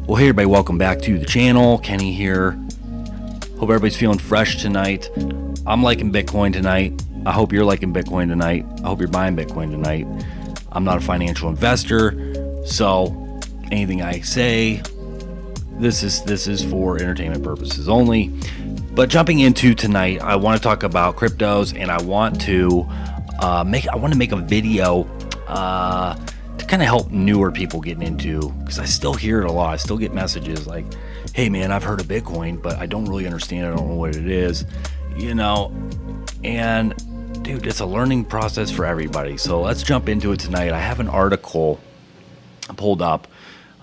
Well, hey everybody, welcome back to the channel. Kenny here. Hope everybody's feeling fresh tonight. I'm liking Bitcoin tonight. I hope you're liking Bitcoin tonight. I hope you're buying Bitcoin tonight. I'm not a financial investor, so anything I say, this is for entertainment purposes only. But jumping into tonight, I want to talk about cryptos, and I want to make a video to kind of help newer people getting into, because I still hear it a lot. I still get messages like, hey man, I've heard of Bitcoin, but I don't really understand it. I don't know what it is, and dude, it's a learning process for everybody. So let's jump into it tonight. I have an article pulled up,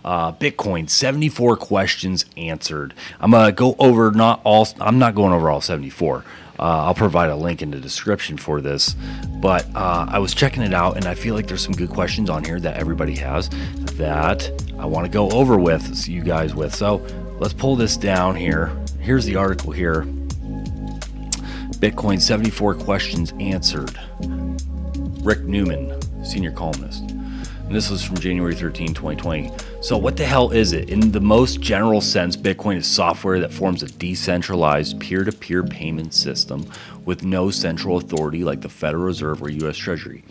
Bitcoin 74 questions answered. I'm gonna go over I'm not going over all 74. I'll provide a link in the description for this, but I was checking it out, and I feel like there's some good questions on here that everybody has that I want to go over with you guys with. So let's pull this down here. Here's the article here. Bitcoin 74 questions answered. Rick Newman, senior columnist. And this was from January 13, 2020. So what the hell is it? In the most general sense, Bitcoin is software that forms a decentralized peer-to-peer payment system with no central authority like the Federal Reserve or U.S. Treasury.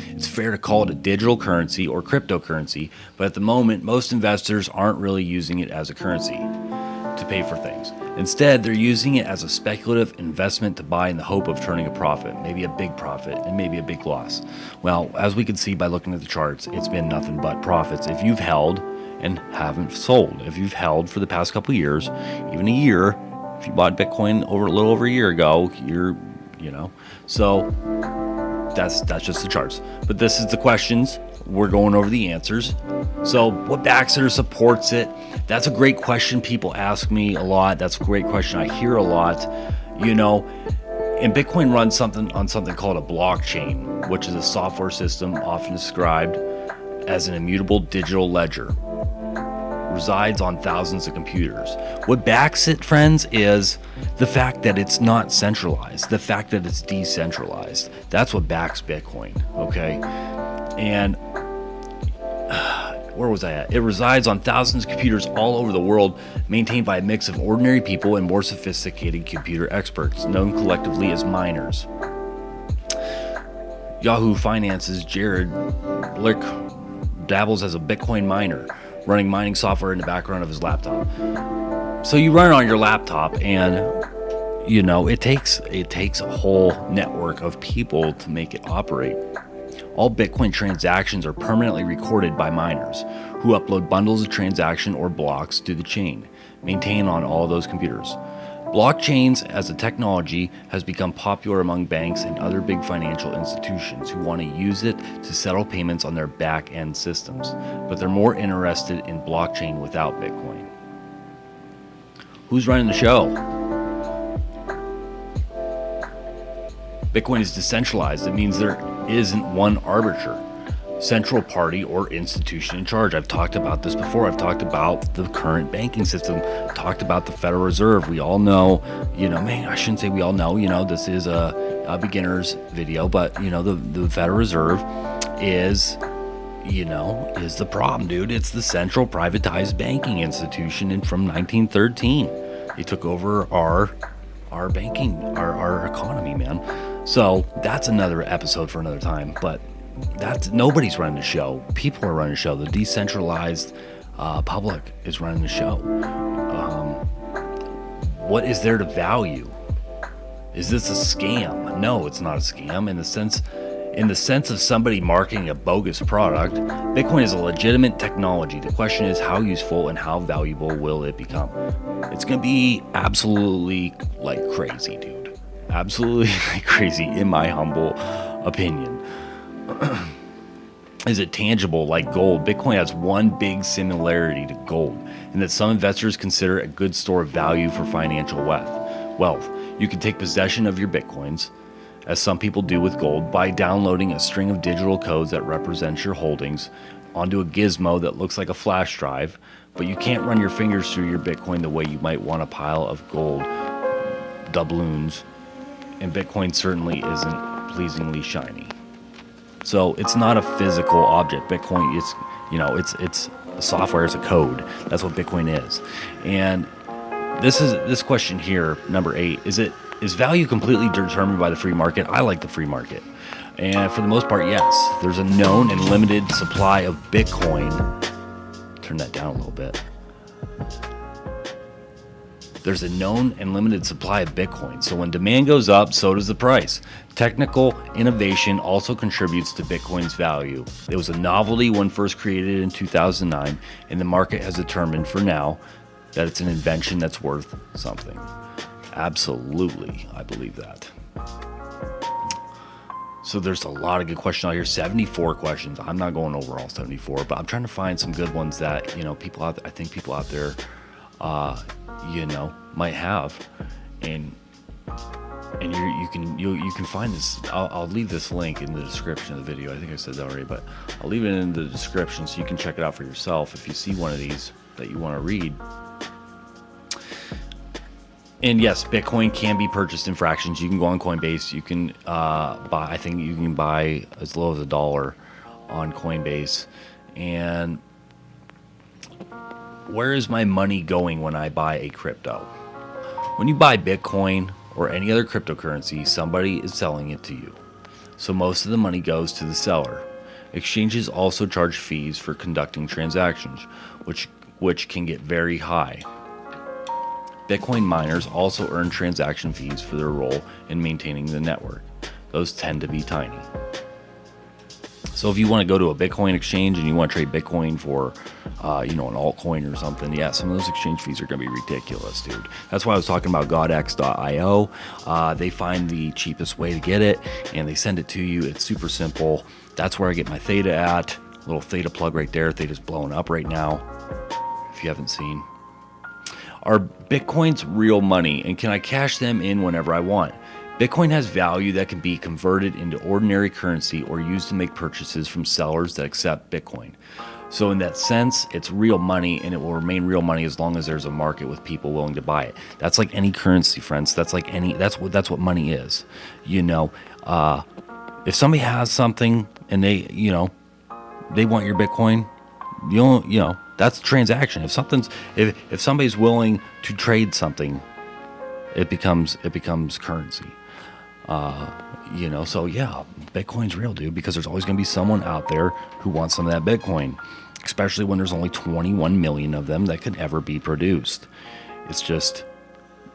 It's fair to call it a digital currency or cryptocurrency, but at the moment, most investors aren't really using it as a currency to pay for things. Instead, they're using it as a speculative investment to buy in the hope of turning a profit, maybe a big profit and maybe a big loss. Well, as we can see by looking at the charts, it's been nothing but profits. If you've held and haven't sold, if you've held for the past couple of years, even a year, if you bought Bitcoin a little over a year ago, so that's just the charts. But this is the questions. We're going over the answers. So what backs it or supports it? That's a great question. People ask me a lot. That's a great question I hear a lot. And Bitcoin runs something called a blockchain, which is a software system often described as an immutable digital ledger. Resides on thousands of computers. What backs it, friends, is the fact that it's not centralized, the fact that it's decentralized. That's what backs Bitcoin, okay? And where was I at? It resides on thousands of computers all over the world, maintained by a mix of ordinary people and more sophisticated computer experts, known collectively as miners. Yahoo Finance's Jared Blick dabbles as a Bitcoin miner, running mining software in the background of his laptop. So you run it on your laptop, and it takes a whole network of people to make it operate. All Bitcoin transactions are permanently recorded by miners who upload bundles of transaction or blocks to the chain, maintained on all those computers. Blockchains as a technology has become popular among banks and other big financial institutions who want to use it to settle payments on their back-end systems, but they're more interested in blockchain without Bitcoin. Who's running the show? Bitcoin is decentralized. It means there isn't one arbiter, central party, or institution in charge. I've talked about this before. I've talked about the current banking system. I've talked about the Federal Reserve. We all know, I shouldn't say we all know, this is a beginner's video, but, the Federal Reserve is the problem, dude. It's the central privatized banking institution, and from 1913, they took over our banking, our economy, man. So that's another episode for another time, but nobody's running the show. People are running the show. The decentralized public is running the show. What is there to value? Is this a scam? No, it's not a scam. In the sense of somebody marketing a bogus product, Bitcoin is a legitimate technology. The question is, how useful and how valuable will it become? It's going to be absolutely crazy, dude. Absolutely crazy, in my humble opinion. Is it tangible like gold? Bitcoin has one big similarity to gold, in that some investors consider it a good store of value for financial wealth. You can take possession of your Bitcoins, as some people do with gold, by downloading a string of digital codes that represents your holdings onto a gizmo that looks like a flash drive, but you can't run your fingers through your Bitcoin the way you might want a pile of gold doubloons, and Bitcoin certainly isn't pleasingly shiny. So it's not a physical object. Bitcoin is, it's A software is a code. That's what Bitcoin is. And this question here, number 8, is value completely determined by the free market? I like the free market. And for the most part, yes. There's a known and limited supply of Bitcoin. Turn that down a little bit. There's a known and limited supply of Bitcoin. So when demand goes up, so does the price. Technical innovation also contributes to Bitcoin's value. It was a novelty when first created in 2009, and the market has determined for now that it's an invention that's worth something. Absolutely, I believe that. So there's a lot of good questions out here. 74 questions. I'm not going over all 74, but I'm trying to find some good ones that, people out there, might have, and you can find this. I'll leave this link in the description of the video. I think I said that already, but I'll leave it in the description so you can check it out for yourself if you see one of these that you want to read. And yes, Bitcoin can be purchased in fractions. You can go on Coinbase. You can buy. I think you can buy as low as $1 on Coinbase. And where is my money going when I buy a crypto? When you buy Bitcoin or any other cryptocurrency, somebody is selling it to you. So most of the money goes to the seller. Exchanges also charge fees for conducting transactions, which can get very high. Bitcoin miners also earn transaction fees for their role in maintaining the network. Those tend to be tiny. So if you want to go to a Bitcoin exchange and you want to trade Bitcoin for, an altcoin or something, yeah, some of those exchange fees are going to be ridiculous, dude. That's why I was talking about godx.io. They find the cheapest way to get it, and they send it to you. It's super simple. That's where I get my Theta at. Little Theta plug right there. Theta's blowing up right now, if you haven't seen. Are Bitcoins real money, and can I cash them in whenever I want? Bitcoin has value that can be converted into ordinary currency or used to make purchases from sellers that accept Bitcoin. So in that sense, it's real money, and it will remain real money as long as there's a market with people willing to buy it. That's like any currency, friends. That's what money is. If somebody has something and they want your Bitcoin, that's a transaction. If somebody's willing to trade something, it becomes currency. So yeah, Bitcoin's real, dude, because there's always going to be someone out there who wants some of that Bitcoin, especially when there's only 21 million of them that could ever be produced. It's just,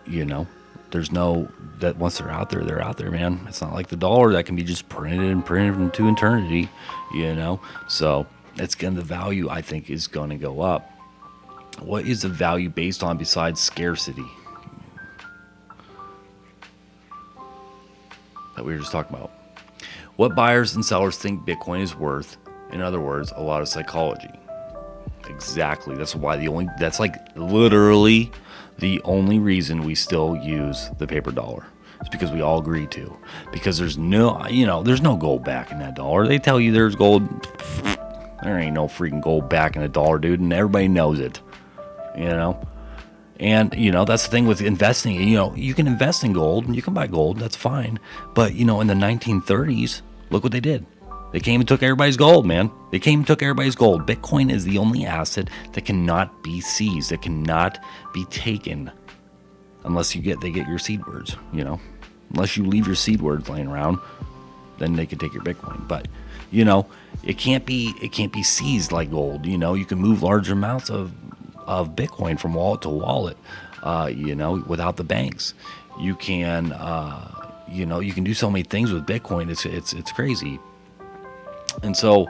there's no, that once they're out there, man. It's not like the dollar that can be just printed into eternity, So the value, I think, is going to go up. What is the value based on besides scarcity that we were just talking about? What buyers and sellers think Bitcoin is worth? In other words, a lot of psychology. Exactly. That's literally the only reason we still use the paper dollar. It's because we all agree to. Because there's no gold back in that dollar. They tell you there's gold. There ain't no freaking gold back in a dollar, dude, and everybody knows it. And, that's the thing with investing. You can invest in gold, and you can buy gold, that's fine. But, in the 1930s, look what they did. They came and took everybody's gold, man. They came and took everybody's gold. Bitcoin is the only asset that cannot be seized, that cannot be taken unless they get your seed words, Unless you leave your seed words laying around, then they can take your Bitcoin. But, it can't be seized like gold. You can move large amounts of Bitcoin from wallet to wallet, without the banks. You can, you can do so many things with Bitcoin. It's crazy. And so,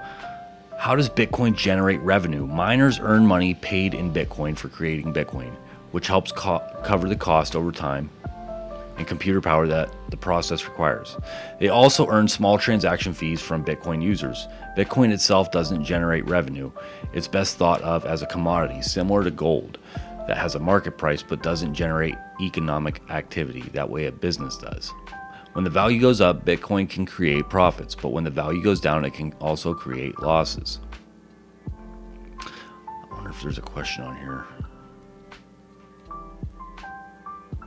how does Bitcoin generate revenue? Miners earn money paid in Bitcoin for creating Bitcoin, which helps cover the cost over time and computer power that the process requires. They also earn small transaction fees from Bitcoin users. Bitcoin itself doesn't generate revenue. It's best thought of as a commodity, similar to gold, that has a market price but doesn't generate economic activity that way a business does. When the value goes up, Bitcoin can create profits, but when the value goes down, it can also create losses. I wonder if there's a question on here.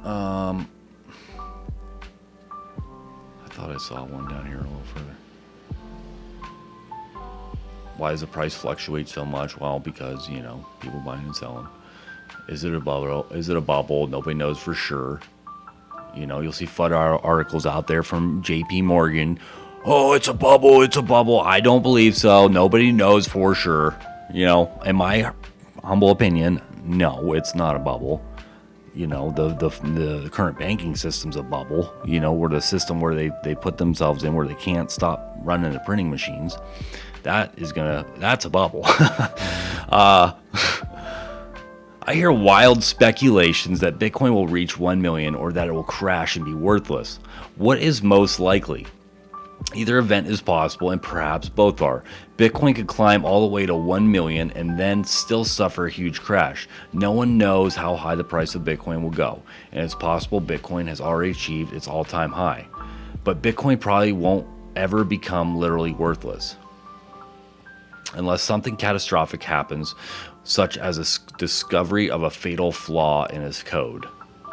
I thought I saw one down here a little further. Why does the price fluctuate so much? Well, because, people buying and selling. Is it a bubble? Is it a bubble? Nobody knows for sure. You'll see FUD articles out there from JP Morgan. Oh, it's a bubble. It's a bubble. I don't believe so. Nobody knows for sure. In my humble opinion, no, it's not a bubble. The current banking system's a bubble. Where the system where they put themselves in where they can't stop running the printing machines. That's a bubble. I hear wild speculations that Bitcoin will reach 1 million or that it will crash and be worthless. What is most likely? Either event is possible, and perhaps both are. Bitcoin could climb all the way to 1 million and then still suffer a huge crash. No one knows how high the price of Bitcoin will go, and it's possible Bitcoin has already achieved its all-time high. But Bitcoin probably won't ever become literally worthless unless something catastrophic happens, such as a discovery of a fatal flaw in its code.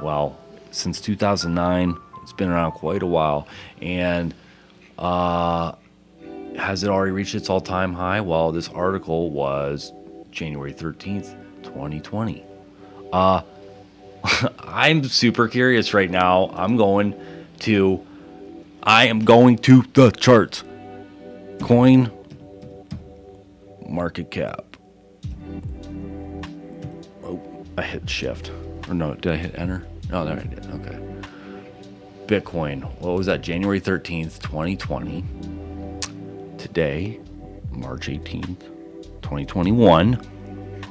Well, since 2009, it's been around quite a while, and has it already reached its all-time high? Well, this article was January 13th, 2020. I'm super curious right now. I am going to the charts. Coin market cap. Oh, I hit shift. Or no, did I hit enter? No, there I did. Okay. Bitcoin. What was that? January 13th, 2020. Today, March 18th, 2021.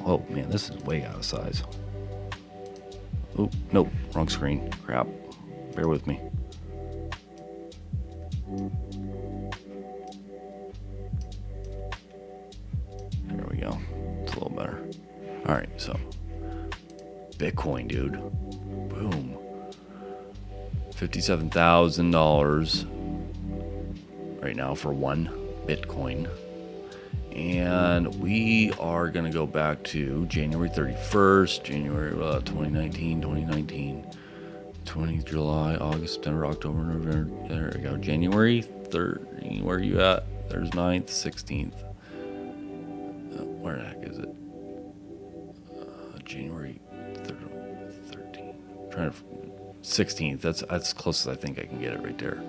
Oh, man, this is way out of size. Oh, nope. Wrong screen. Crap. Bear with me. There we go. It's a little better. All right, so Bitcoin, dude. Boom. $57,000 right now for one Bitcoin. And we are going to go back to January 31st, January 2019, 20 July, August, September, October, November. There we go. January 30. Where are you at? There's 9th, 16th. Where the heck is it? January 13th. Trying to 16th. That's close as I think I can get it right there.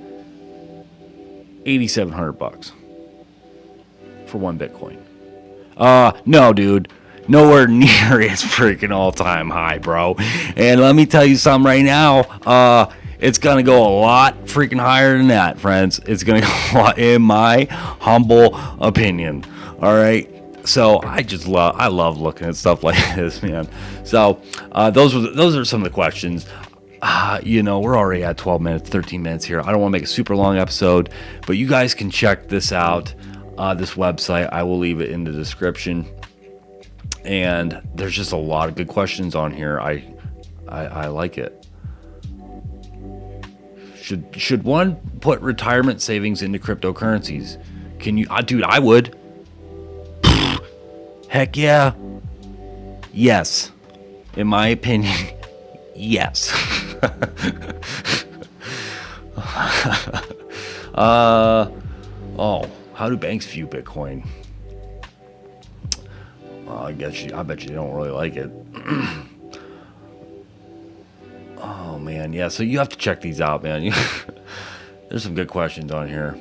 $8,700 for one Bitcoin. No, dude. Nowhere near its freaking all-time high, bro. And let me tell you something right now. It's going to go a lot freaking higher than that, friends. It's going to go a lot, in my humble opinion. All right. So I love looking at stuff like this, man. So those are some of the questions. We're already at 12 minutes, 13 minutes here. I don't want to make a super long episode, but you guys can check this out, this website. I will leave it in the description. And there's just a lot of good questions on here. I like it. Should one put retirement savings into cryptocurrencies? Can you, dude? I would. Heck yeah. Yes. In my opinion, yes. How do banks view Bitcoin? I bet you don't really like it. Oh man, yeah. So you have to check these out, man. There's some good questions on here.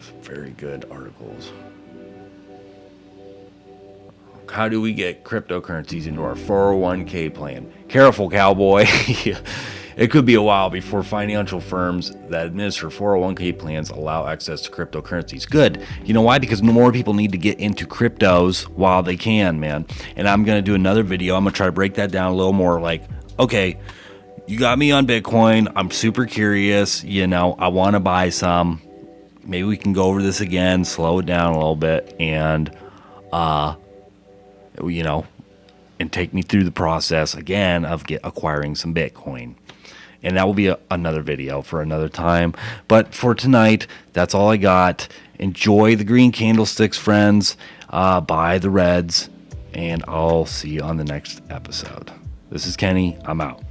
Some very good articles. How do we get cryptocurrencies into our 401k plan? Careful, cowboy. It could be a while before financial firms that administer 401k plans allow access to cryptocurrencies. Good. You know why? Because more people need to get into cryptos while they can, man. And I'm going to do another video. I'm going to try to break that down a little more. Like, okay, you got me on Bitcoin. I'm super curious. I want to buy some. Maybe we can go over this again, slow it down a little bit, and and take me through the process again of acquiring some Bitcoin. And that will be another video for another time. But for tonight, that's all I got. Enjoy the green candlesticks, friends. Buy the reds. And I'll see you on the next episode. This is Kenny. I'm out.